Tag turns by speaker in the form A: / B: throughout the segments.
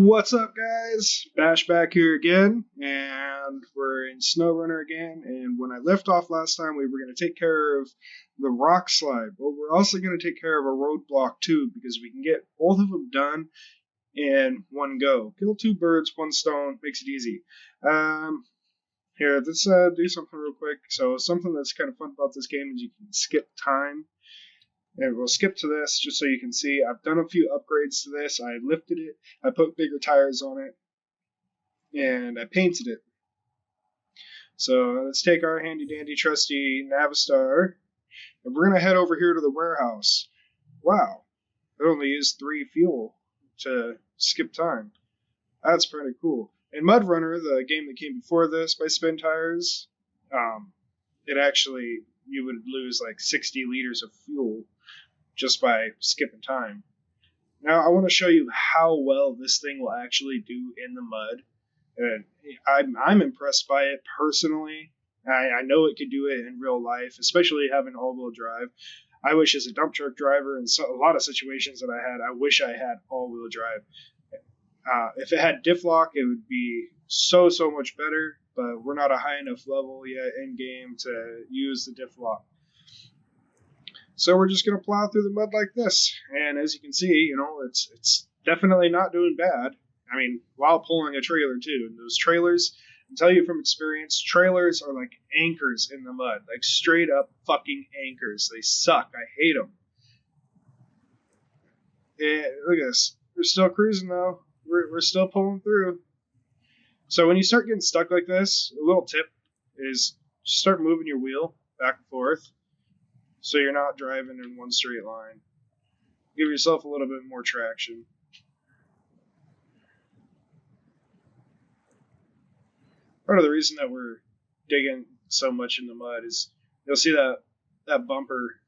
A: What's up, guys? Bash back here again, and we're in Snowrunner again. And when I left off last time, we were going to take care of the rock slide, but we're also going to take care of a roadblock too, because we can get both of them done in one go. Kill two birds, one stone, makes it easy. Here, let's do something real quick. So something that's kind of fun about this game is you can skip time. And we'll skip to this just so you can see. I've done a few upgrades to this. I lifted it. I put bigger tires on it. And I painted it. So let's take our handy dandy trusty Navistar. And we're going to head over here to the warehouse. Wow. It only used 3 fuel to skip time. That's pretty cool. In Mud Runner, the game that came before this by Spin Tires, it actually, you would lose like 60 liters of fuel just by skipping time. Now I want to show you how well this thing will actually do in the mud. And I'm impressed by it personally. I know it could do it in real life, especially having all-wheel drive. I wish as a dump truck driver in a lot of situations that I wish I had all-wheel drive. If it had diff lock, it would be so much better, but we're not a high enough level yet in game to use the diff lock. So we're just going to plow through the mud like this. And as you can see, it's definitely not doing bad. I mean, while pulling a trailer too. And those trailers, I tell you from experience, trailers are like anchors in the mud. Like straight up fucking anchors. They suck. I hate them. And look at this. We're still cruising though. We're still pulling through. So when you start getting stuck like this, a little tip is just start moving your wheel back and forth. So you're not driving in one straight line. Give yourself a little bit more traction. Part of the reason that we're digging so much in the mud is you'll see that bumper,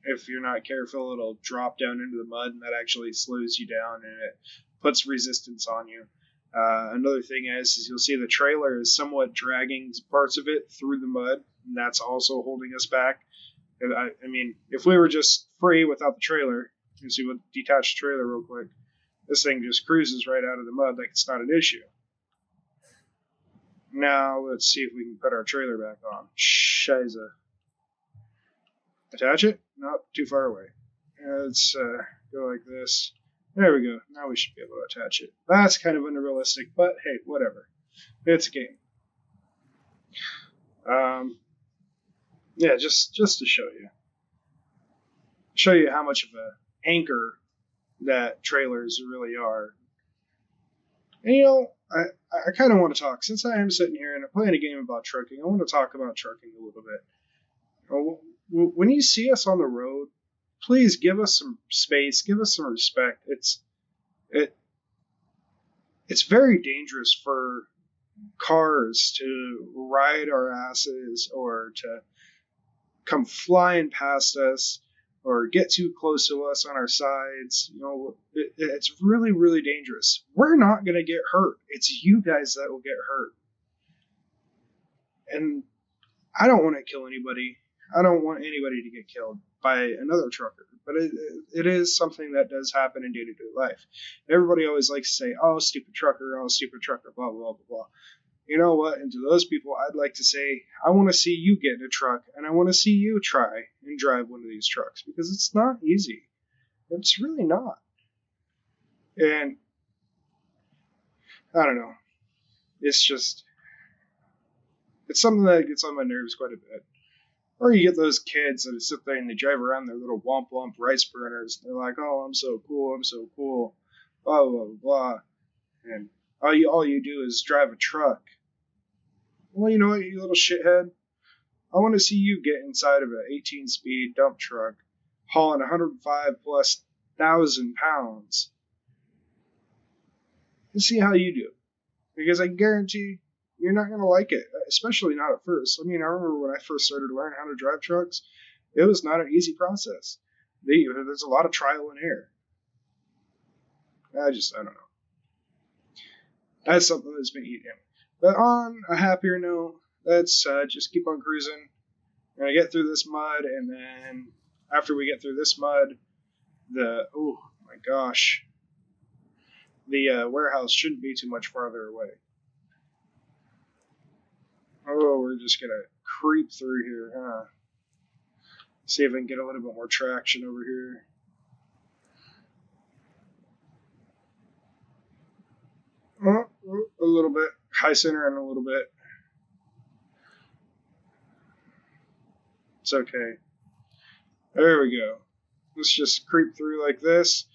A: if you're not careful, it'll drop down into the mud, and that actually slows you down and it puts resistance on you. Another thing is you'll see the trailer is somewhat dragging parts of it through the mud, and that's also holding us back. I mean, if we were just free without the trailer, you can see we'll detach the trailer real quick. This thing just cruises right out of the mud like it's not an issue. Now let's see if we can put our trailer back on. Shiza. Attach it? Nope, too far away. Let's go like this. There we go. Now we should be able to attach it. That's kind of unrealistic, but hey, whatever. It's a game. Yeah, just to show you how much of an anchor that trailers really are. And I kind of want to talk, since I am sitting here and I'm playing a game about trucking, I want to talk about trucking a little bit. When you see us on the road, please give us some space, give us some respect. It's very dangerous for cars to ride our asses or to come flying past us or get too close to us on our sides. It's really dangerous. We're not going to get hurt. It's you guys that will get hurt. And I don't want to kill anybody. I don't want anybody to get killed by another trucker. But it is something that does happen in day-to-day life. Everybody always likes to say, oh, stupid trucker, blah, blah, blah, blah. You know what? And to those people, I'd like to say, I want to see you get in a truck, and I want to see you try and drive one of these trucks, because it's not easy. It's really not. And I don't know. It's something that gets on my nerves quite a bit. Or you get those kids that sit there and they drive around their little womp womp rice burners. They're like, oh, I'm so cool, blah, blah, blah. And all you do is drive a truck. Well, you know what, you little shithead? I want to see you get inside of an 18-speed dump truck hauling 105,000+ pounds and see how you do. Because I guarantee you're not going to like it, especially not at first. I mean, I remember when I first started learning how to drive trucks, it was not an easy process. There's a lot of trial and error. I don't know. That's something that's been eating me. But on a happier note, let's just keep on cruising. We're going to get through this mud, and then after we get through this mud, oh my gosh, the warehouse shouldn't be too much farther away. Oh, we're just gonna creep through here, huh? See if we can get a little bit more traction over here. Oh, a little bit. High center and a little bit. It's okay. There we go. Let's just creep through like this.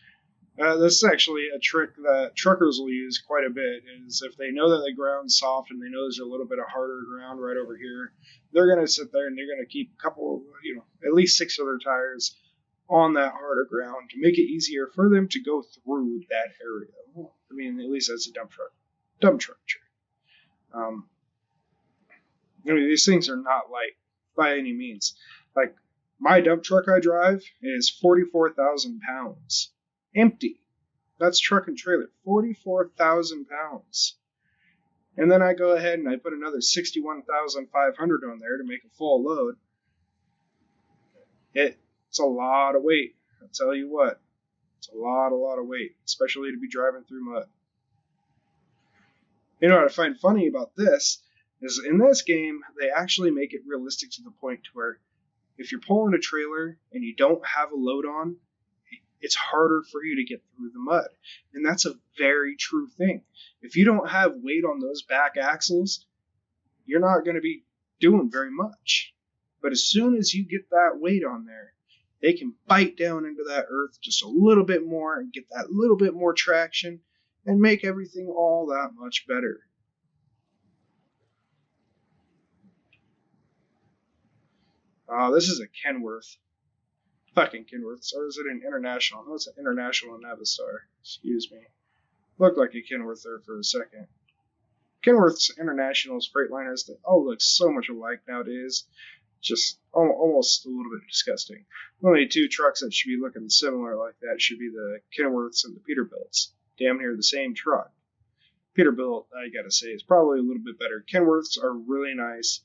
A: This is actually a trick that truckers will use quite a bit, is if they know that the ground's soft and they know there's a little bit of harder ground right over here, they're going to sit there and they're going to keep a couple, at least 6 other tires on that harder ground to make it easier for them to go through that area. I mean, at least that's a dump truck trick. These things are not light by any means. Like, my dump truck I drive is 44,000 pounds. Empty. That's truck and trailer. 44,000 pounds. And then I go ahead and I put another 61,500 on there to make a full load. It's a lot of weight. I'll tell you what. It's a lot of weight, especially to be driving through mud. You know what I find funny about this is in this game, they actually make it realistic to the point to where if you're pulling a trailer and you don't have a load on, it's harder for you to get through the mud. And that's a very true thing. If you don't have weight on those back axles, you're not going to be doing very much. But as soon as you get that weight on there, they can bite down into that earth just a little bit more and get that little bit more traction and make everything all that much better. This is a Kenworth. Fucking Kenworth. Or is it an International? No, it's an International Navistar. Excuse me. Looked like a Kenworth there for a second. Kenworth's Internationals, Freightliners, they all look so much alike nowadays. Just almost a little bit disgusting. The only 2 trucks that should be looking similar like that should be the Kenworths and the Peterbilts. Damn near the same truck. Peterbilt, I gotta say, is probably a little bit better. Kenworths are really nice.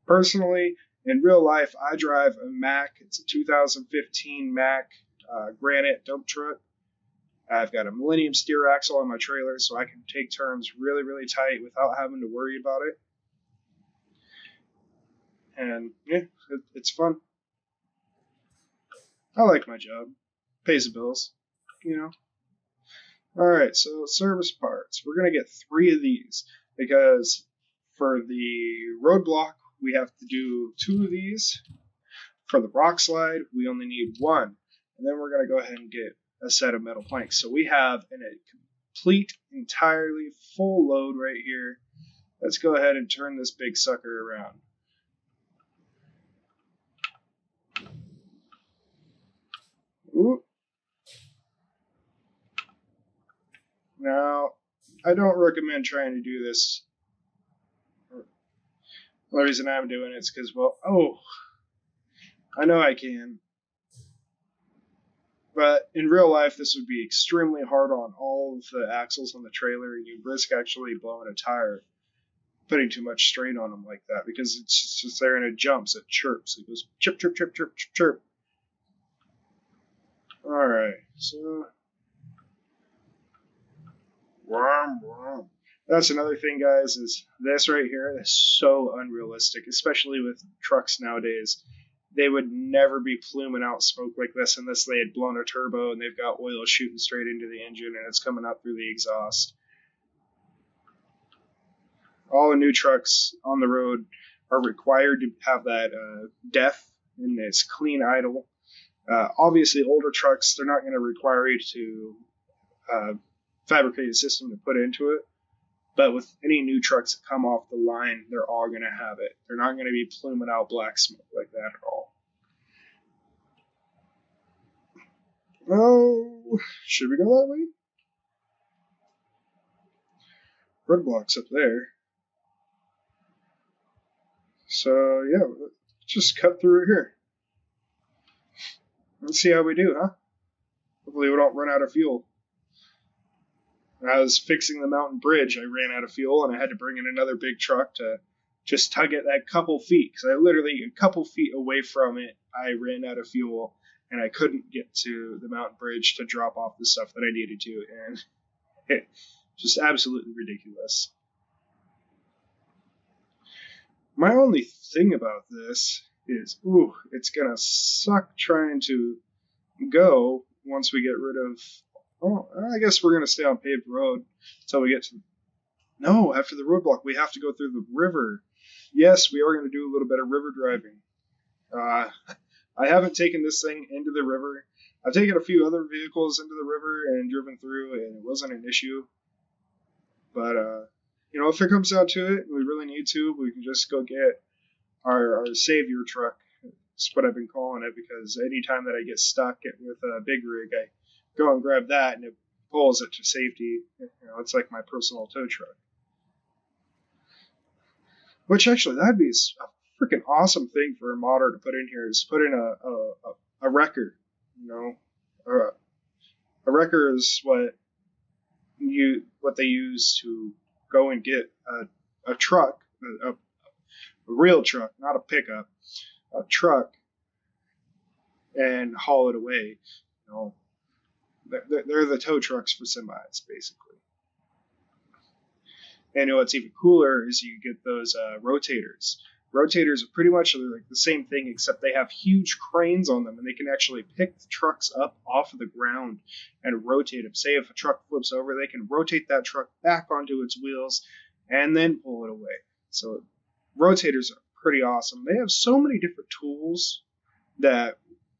A: Personally, in real life, I drive a Mack. It's a 2015 Mack Granite dump truck. I've got a Millennium steer axle on my trailer, so I can take turns really, really tight without having to worry about it. And yeah, it's fun. I like my job. Pays the bills, Alright, so service parts. We're going to get 3 of these because for the roadblock, we have to do 2 of these. For the rock slide, we only need 1. And then we're going to go ahead and get a set of metal planks. So we have a complete, entirely full load right here. Let's go ahead and turn this big sucker around. Ooh. Now, I don't recommend trying to do this. The reason I'm doing it is because, I know I can. But in real life, this would be extremely hard on all of the axles on the trailer, and you risk actually blowing a tire, putting too much strain on them like that, because it's just there and it jumps, it chirps, it goes chirp, chirp, chirp, chirp, chirp, chirp. Alright, so that's another thing, guys, is this right here is so unrealistic, especially with trucks nowadays. They would never be pluming out smoke like this unless they had blown a turbo and they've got oil shooting straight into the engine and it's coming out through the exhaust. All the new trucks on the road are required to have that DEF and its clean idle. Obviously, older trucks, they're not going to require you to fabricate a system to put into it. But with any new trucks that come off the line, they're all going to have it. They're not going to be pluming out black smoke like that at all. Oh, should we go that way? Roadblock's up there. So, yeah, let's just cut through here. Let's see how we do, huh? Hopefully we don't run out of fuel. When I was fixing the mountain bridge, I ran out of fuel, and I had to bring in another big truck to just tug it that couple feet. Because I literally, a couple feet away from it, I ran out of fuel, and I couldn't get to the mountain bridge to drop off the stuff that I needed to. And Just absolutely ridiculous. My only thing about this is, ooh, it's gonna suck trying to go once we get rid of. Oh, I guess we're gonna stay on paved road until we get to. No, after the roadblock, we have to go through the river. Yes, we are gonna do a little bit of river driving. Uh, I haven't taken this thing into the river. I've taken a few other vehicles into the river and driven through, and it wasn't an issue. But if it comes down to it, we really need to. We can just go get our savior truck. That's what I've been calling it, because anytime that I get stuck with a big rig, I go and grab that, and it pulls it to safety. It's like my personal tow truck. Which actually, that'd be a freaking awesome thing for a modder to put in here. Is put in a wrecker. A wrecker is what they use to go and get a truck, a real truck, not a pickup, a truck, and haul it away. They're the tow trucks for semis, basically. And what's even cooler is you get those rotators. Rotators are pretty much like the same thing, except they have huge cranes on them, and they can actually pick the trucks up off of the ground and rotate them. Say if a truck flips over, they can rotate that truck back onto its wheels and then pull it away. So rotators are pretty awesome. They have so many different tools that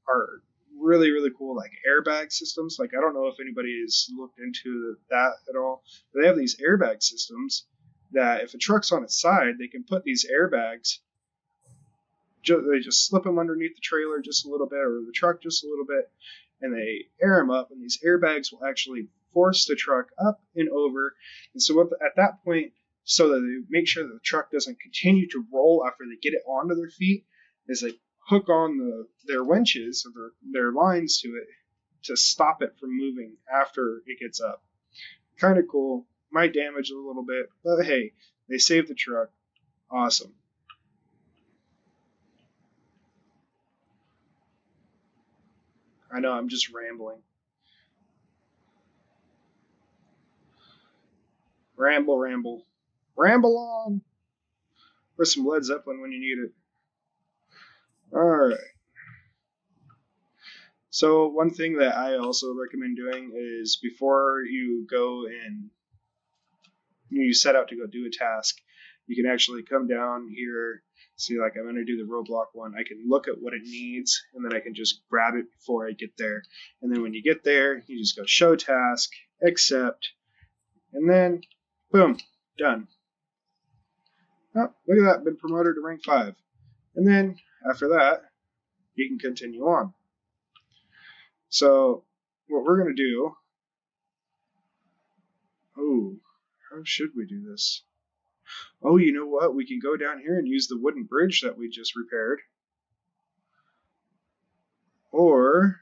A: are really, really cool, like airbag systems. Like, I don't know if anybody has looked into that at all, but they have these airbag systems that if a truck's on its side, they can put these airbags, they just slip them underneath the trailer just a little bit, or the truck just a little bit, and they air them up, and these airbags will actually force the truck up and over. And so at that point, so that they make sure that the truck doesn't continue to roll after they get it onto their feet, is they hook on their winches or their lines to it to stop it from moving after it gets up. Kind of cool. Might damage it a little bit, but hey, they saved the truck. Awesome. I know, I'm just rambling. Ramble, ramble. Ramble on! Where's some Led Zeppelin when you need it? Alright. So one thing that I also recommend doing is before you go and you set out to go do a task, you can actually come down here, see, like, I'm going to do the roadblock one. I can look at what it needs, and then I can just grab it before I get there. And then when you get there, you just go show task, accept, and then boom, done. Oh, look at that, been promoted to rank 5. And then after that, you can continue on. So what we're going to do, how should we do this? Oh, you know what? We can go down here and use the wooden bridge that we just repaired. Or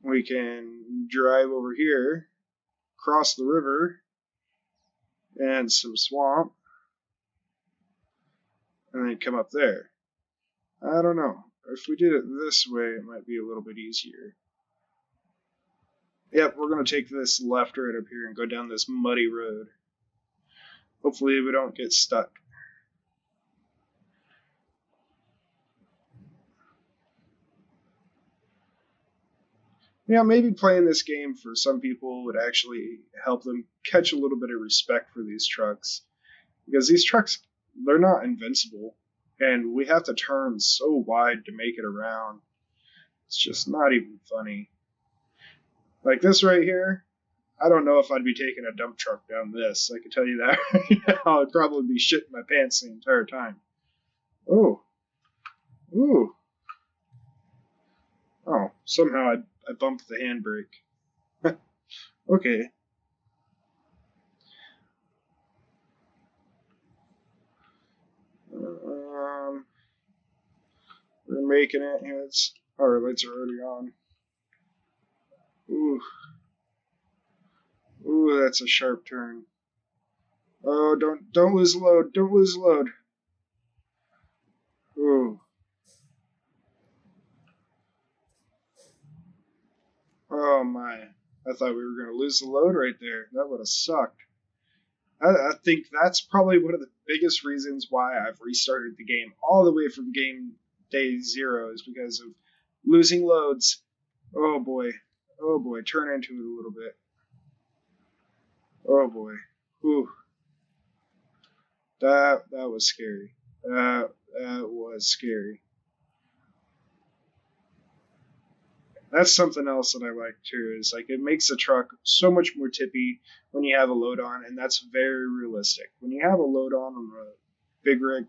A: we can drive over here, cross the river, and some swamp, and then come up there. I don't know. If we did it this way, it might be a little bit easier. Yep, we're going to take this left right up here and go down this muddy road. Hopefully we don't get stuck. Maybe playing this game for some people would actually help them catch a little bit of respect for these trucks. Because these trucks, they're not invincible. And we have to turn so wide to make it around. It's just not even funny. Like this right here, I don't know if I'd be taking a dump truck down this. I can tell you that right now. I'd probably be shitting my pants the entire time. Oh. Ooh. Oh, somehow I bumped the handbrake. Okay. We're making it. Here, our lights are already on. Ooh. Ooh, that's a sharp turn. Oh, don't lose load. Don't lose load. Ooh. Oh my. I thought we were going to lose the load right there. That would have sucked. I think that's probably one of the biggest reasons why I've restarted the game all the way from game day 0 is because of losing loads. Oh boy. Oh boy. Turn into it a little bit. Oh boy. Whew. That was scary. That was scary. That's something else that I like too. Is like it makes the truck so much more tippy when you have a load on, and that's very realistic. When you have a load on a big rig,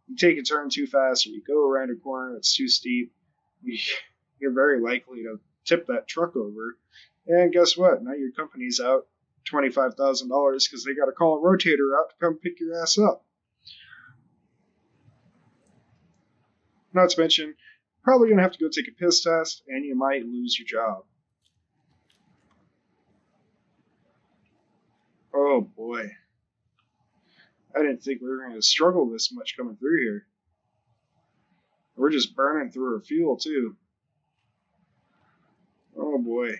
A: you take a turn too fast, or you go around a corner that's too steep, you're very likely to tip that truck over. And guess what? Now your company's out $25,000 because they got to call a rotator out to come pick your ass up. Not to mention, probably going to have to go take a piss test, and you might lose your job. Oh boy. I didn't think we were going to struggle this much coming through here. We're just burning through our fuel, too. Oh boy.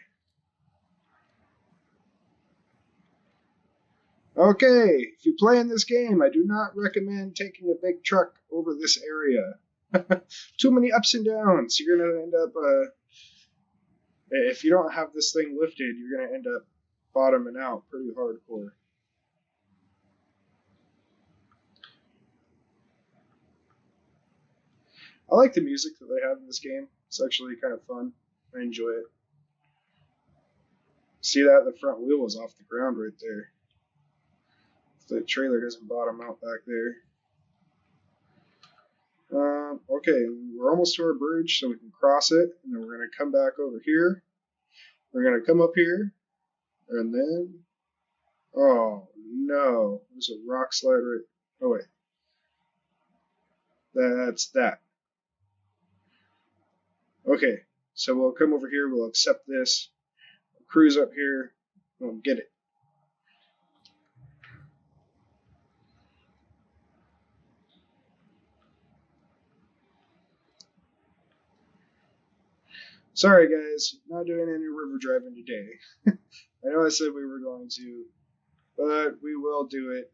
A: Okay, if you play in this game, I do not recommend taking a big truck over this area. Too many ups and downs. You're going to end up, if you don't have this thing lifted, you're going to end up bottoming out pretty hardcore. I like the music that they have in this game. It's actually kind of fun. I enjoy it. See that? The front wheel was off the ground right there. The trailer doesn't bottom out back there. Okay, we're almost to our bridge, so we can cross it, and then we're going to come back over here. We're going to come up here, and then... Oh, no. There's a rock slide right... Oh, wait. That's that. Okay, so we'll come over here, we'll accept this, we'll cruise up here, we'll get it. Sorry guys, not doing any river driving today. I know I said we were going to, but we will do it.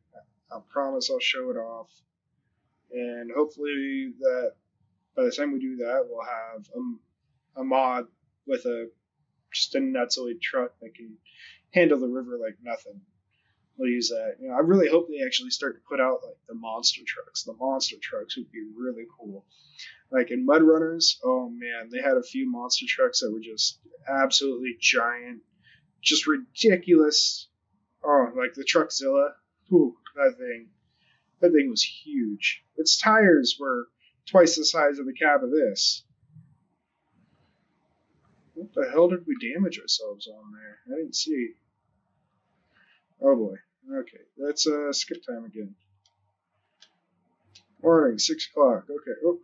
A: I promise I'll show it off. And hopefully that by the time we do that, we'll have a mod with just a nutsoid truck that can handle the river like nothing. We'll use that. You know, I really hope they actually start to put out like the monster trucks. The monster trucks would be really cool. Like in Mud Runners, oh man, they had a few monster trucks that were just absolutely giant, just ridiculous. Oh, like the Truckzilla. Ooh, that thing was huge. Its tires were twice the size of the cab of this. What the hell did we damage ourselves on there? I didn't see. Oh boy. Okay, let's skip time again. Morning, 6 o'clock. Okay. Oh.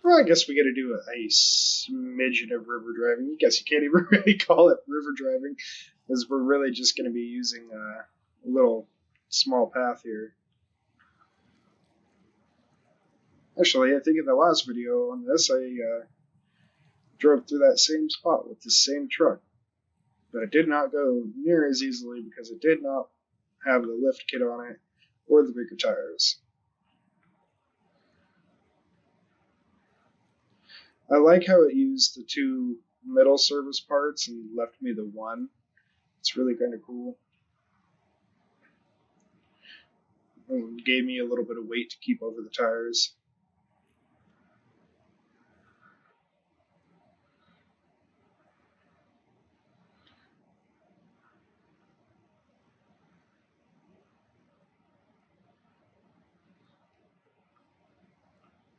A: Well, I guess we got to do a smidgen of river driving. I guess you can't even really call it river driving, because we're really just going to be using a little small path here. Actually, I think in the last video on this, I drove through that same spot with the same truck, but it did not go near as easily because it did not have the lift kit on it or the bigger tires. I like how it used the 2 middle service parts and left me the 1. It's really kind of cool. It gave me a little bit of weight to keep over the tires.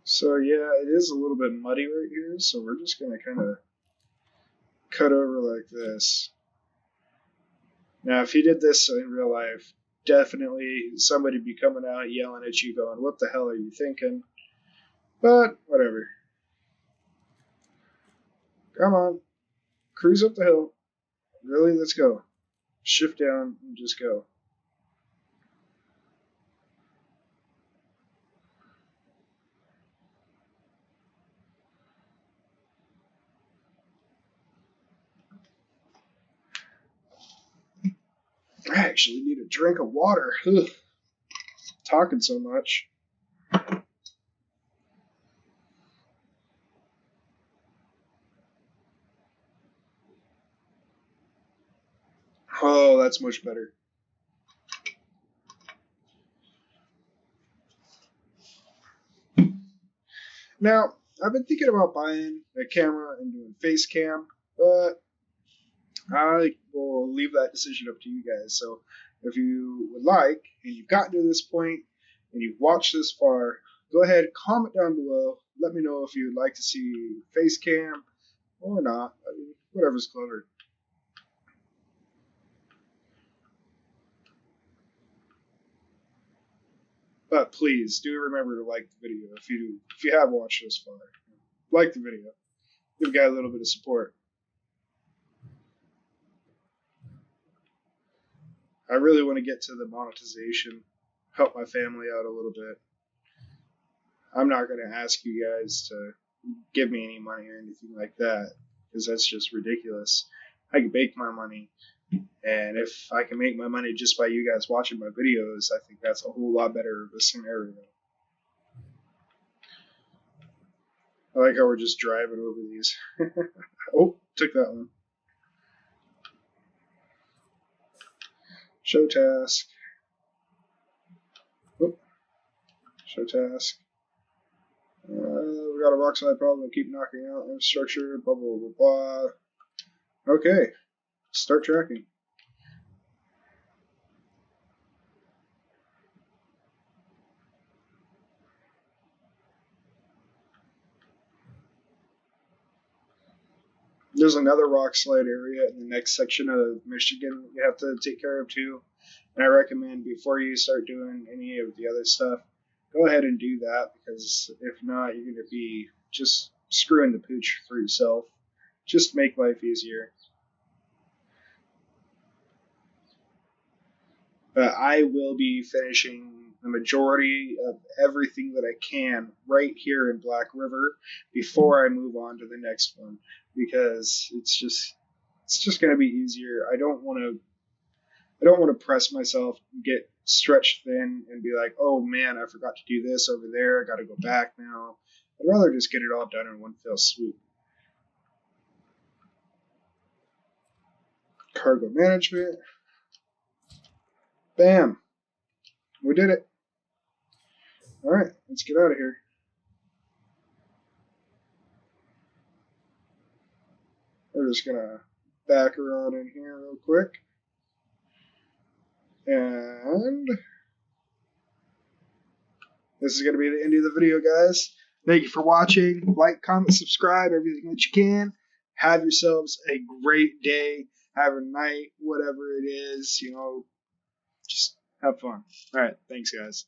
A: So yeah, it is a little bit muddy right here, so we're just going to kind of cut over like this. Now, if you did this in real life, definitely somebody be coming out yelling at you going, what the hell are you thinking? But whatever. Come on. Cruise up the hill. Really, let's go. Shift down and just go. I actually need a drink of water. Ugh. Talking so much. Oh, that's much better. Now, I've been thinking about buying a camera and doing face cam, but I will leave that decision up to you guys. So if you would like, and you've gotten to this point, and you've watched this far, go ahead, comment down below. Let me know if you'd like to see face cam or not. I mean, whatever's clever. But please do remember to like the video if you have watched this far. Like the video. Give the guy a little bit of support. I really want to get to the monetization, help my family out a little bit. I'm not going to ask you guys to give me any money or anything like that because that's just ridiculous. I can make my money, and if I can make my money just by you guys watching my videos, I think that's a whole lot better of a scenario. I like how we're just driving over these. Oh, took that one. Show task. Oh, show task. We got a rock slide problem. Keep knocking out infrastructure. Blah blah blah blah. Okay, start tracking. There's another rock slide area in the next section of Michigan you have to take care of too. And I recommend before you start doing any of the other stuff, go ahead and do that because if not, you're going to be just screwing the pooch for yourself. Just make life easier. But I will be finishing the majority of everything that I can right here in Black River before I move on to the next one because it's just going to be easier. I don't want to press myself and get stretched thin and be like, oh man, I forgot to do this over there. I got to go back now. I'd rather just get it all done in one fell swoop. Cargo management. Bam. We did it. All right, let's get out of here. We're just going to back around in here real quick. And this is going to be the end of the video, guys. Thank you for watching. Like, comment, subscribe, everything that you can. Have yourselves a great day. Have a night, whatever it is, just have fun. All right, thanks, guys.